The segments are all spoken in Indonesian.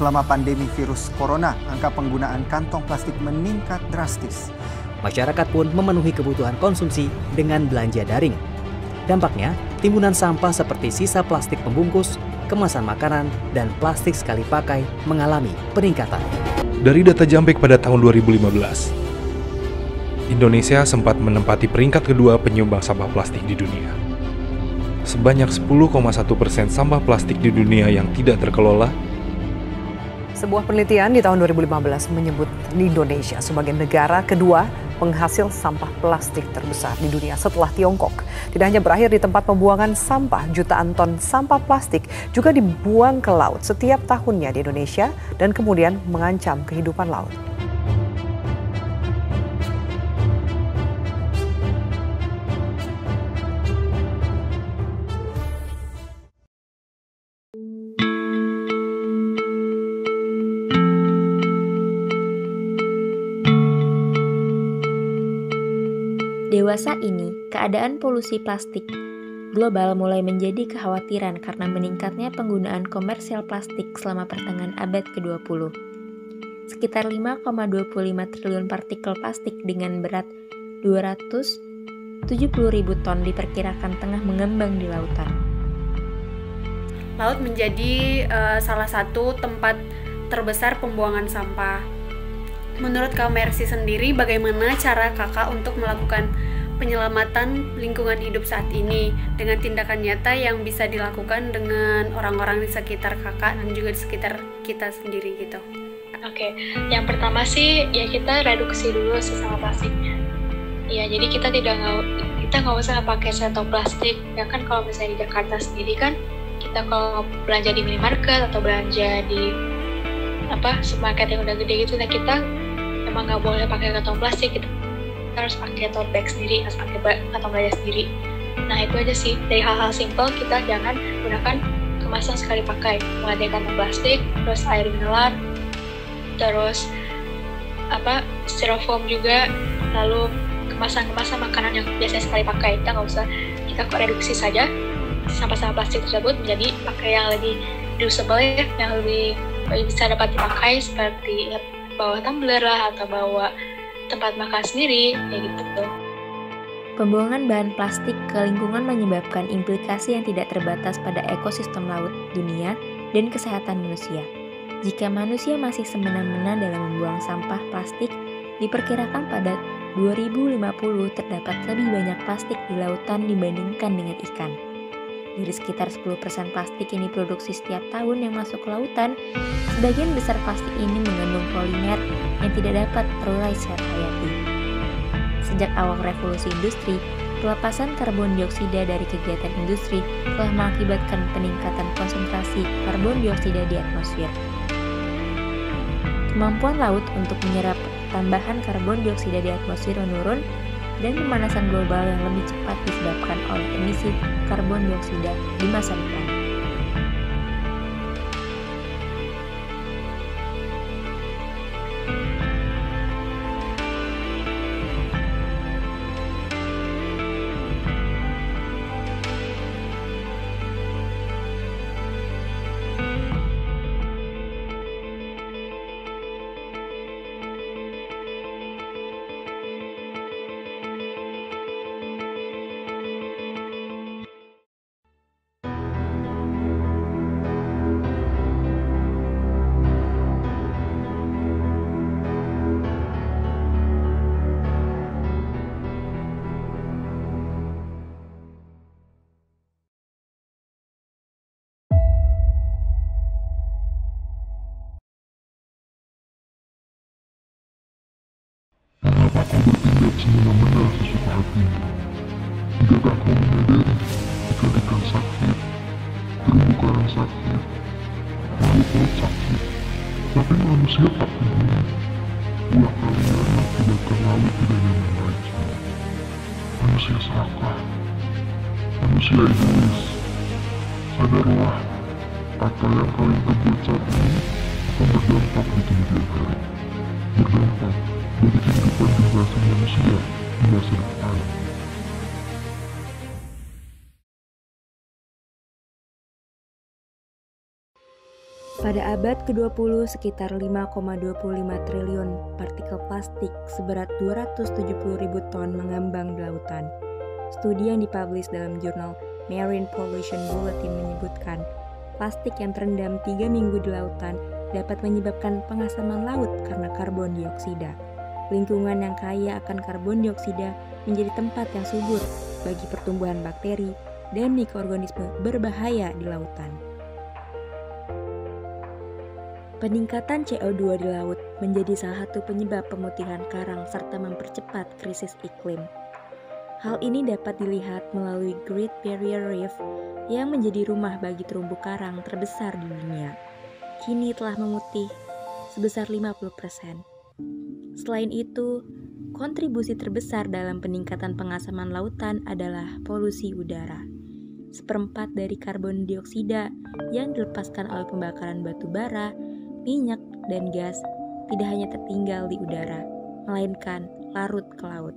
Selama pandemi virus corona, angka penggunaan kantong plastik meningkat drastis. Masyarakat pun memenuhi kebutuhan konsumsi dengan belanja daring. Dampaknya, timbunan sampah seperti sisa plastik pembungkus, kemasan makanan, dan plastik sekali pakai mengalami peningkatan. Dari data Jampek pada tahun 2015, Indonesia sempat menempati peringkat kedua penyumbang sampah plastik di dunia. Sebanyak 10,1% sampah plastik di dunia yang tidak terkelola. Sebuah penelitian di tahun 2015 menyebut Indonesia sebagai negara kedua penghasil sampah plastik terbesar di dunia setelah Tiongkok. Tidak hanya berakhir di tempat pembuangan sampah, jutaan ton sampah plastik juga dibuang ke laut setiap tahunnya di Indonesia dan kemudian mengancam kehidupan laut. dewasa ini, keadaan polusi plastik global mulai menjadi kekhawatiran karena meningkatnya penggunaan komersial plastik selama pertengahan abad ke-20. Sekitar 5,25 triliun partikel plastik dengan berat 270.000 ton diperkirakan tengah mengembang di lautan. Laut menjadi salah satu tempat terbesar pembuangan sampah. Menurut Kak Mercy sendiri, bagaimana cara kakak untuk melakukan penyelamatan lingkungan hidup saat ini dengan tindakan nyata yang bisa dilakukan dengan orang-orang di sekitar kakak dan juga di sekitar kita sendiri gitu? Oke, yang pertama sih ya kita reduksi dulu sisa plastiknya. Ya, jadi kita nggak usah pakai sendok plastik. Ya kan kalau misalnya di Jakarta sendiri kan kita kalau belanja di minimarket atau belanja di supermarket yang udah gede gitu, nah kita emang nggak boleh pakai kantong plastik gitu. Kita harus pakai tote bag sendiri, harus pakai kantong belanja sendiri. Nah itu aja sih, dari hal-hal simple kita jangan gunakan kemasan sekali pakai, mulai dari kantong plastik, terus air mineral, terus styrofoam juga, lalu kemasan-kemasan makanan yang biasanya sekali pakai. Kita reduksi saja sampah-sampah plastik tersebut menjadi pakai yang lebih reusable ya, yang lebih bisa dapat dipakai seperti bawa tumbler lah atau bawa tempat makan sendiri kayak gitu. Pembuangan bahan plastik ke lingkungan menyebabkan implikasi yang tidak terbatas pada ekosistem laut dunia dan kesehatan manusia. Jika manusia masih semena-mena dalam membuang sampah plastik, diperkirakan pada 2050 terdapat lebih banyak plastik di lautan dibandingkan dengan ikan. Dari sekitar 10% plastik yang diproduksi setiap tahun yang masuk ke lautan, sebagian besar plastik ini mengandung polimer yang tidak dapat terurai secara hayati. Sejak awal revolusi industri, pelepasan karbon dioksida dari kegiatan industri telah mengakibatkan peningkatan konsentrasi karbon dioksida di atmosfer. Kemampuan laut untuk menyerap tambahan karbon dioksida di atmosfer menurun, dan pemanasan global yang lebih cepat disebabkan oleh emisi karbon dioksida di masa depan. Semena-mena sesuka hatimu. Tidakkah kau menyadari jika ikan sakit, terumbu karang sakit, makhluk laut sakit, tapi manusia tak peduli. Ulah kalian yang menyebabkan laut tidak nyaman lagi. Manusia serakah, manusia egois. Sadarlah, apa yang kalian perbuat saat ini akan berdampak di kemudian hari. Berdampak bagi kehidupan generasi manusia di masa depan. Pada abad ke-20, sekitar 5,25 triliun partikel plastik seberat 270.000 ton mengambang di lautan. Studi yang dipublish dalam jurnal Marine Pollution Bulletin menyebutkan, plastik yang terendam 3 minggu di lautan dapat menyebabkan pengasaman laut karena karbon dioksida. Lingkungan yang kaya akan karbon dioksida menjadi tempat yang subur bagi pertumbuhan bakteri dan mikroorganisme berbahaya di lautan. Peningkatan CO2 di laut menjadi salah satu penyebab pemutihan karang serta mempercepat krisis iklim. Hal ini dapat dilihat melalui Great Barrier Reef yang menjadi rumah bagi terumbu karang terbesar di dunia. Kini telah memutih sebesar 50%. Selain itu, kontribusi terbesar dalam peningkatan pengasaman lautan adalah polusi udara. 1/4 dari karbon dioksida yang dilepaskan oleh pembakaran batu bara, minyak, dan gas tidak hanya tertinggal di udara, melainkan larut ke laut.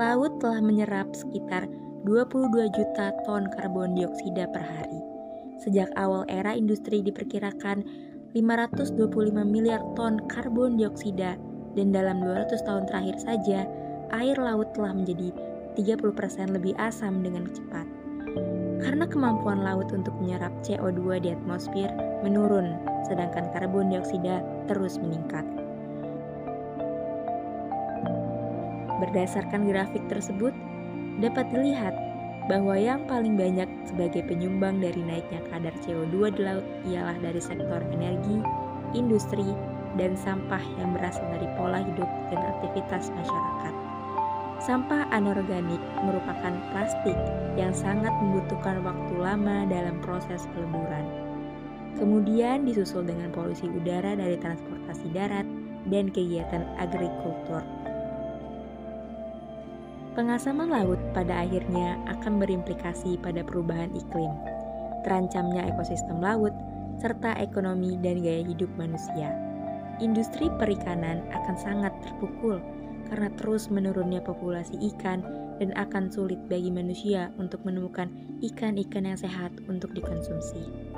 laut telah menyerap sekitar 22 juta ton karbon dioksida per hari. Sejak awal era industri diperkirakan 525 miliar ton karbon dioksida, dan dalam 200 tahun terakhir saja, air laut telah menjadi 30% lebih asam dengan cepat. Karena kemampuan laut untuk menyerap CO2 di atmosfer menurun, sedangkan karbon dioksida terus meningkat. Berdasarkan grafik tersebut, dapat dilihat bahwa yang paling banyak sebagai penyumbang dari naiknya kadar CO2 di laut ialah dari sektor energi, industri, dan sampah yang berasal dari pola hidup dan aktivitas masyarakat. Sampah anorganik merupakan plastik yang sangat membutuhkan waktu lama dalam proses peleburan. Kemudian disusul dengan polusi udara dari transportasi darat dan kegiatan agrikultur. Pengasaman laut pada akhirnya akan berimplikasi pada perubahan iklim, terancamnya ekosistem laut, serta ekonomi dan gaya hidup manusia. Industri perikanan akan sangat terpukul karena terus menurunnya populasi ikan dan akan sulit bagi manusia untuk menemukan ikan-ikan yang sehat untuk dikonsumsi.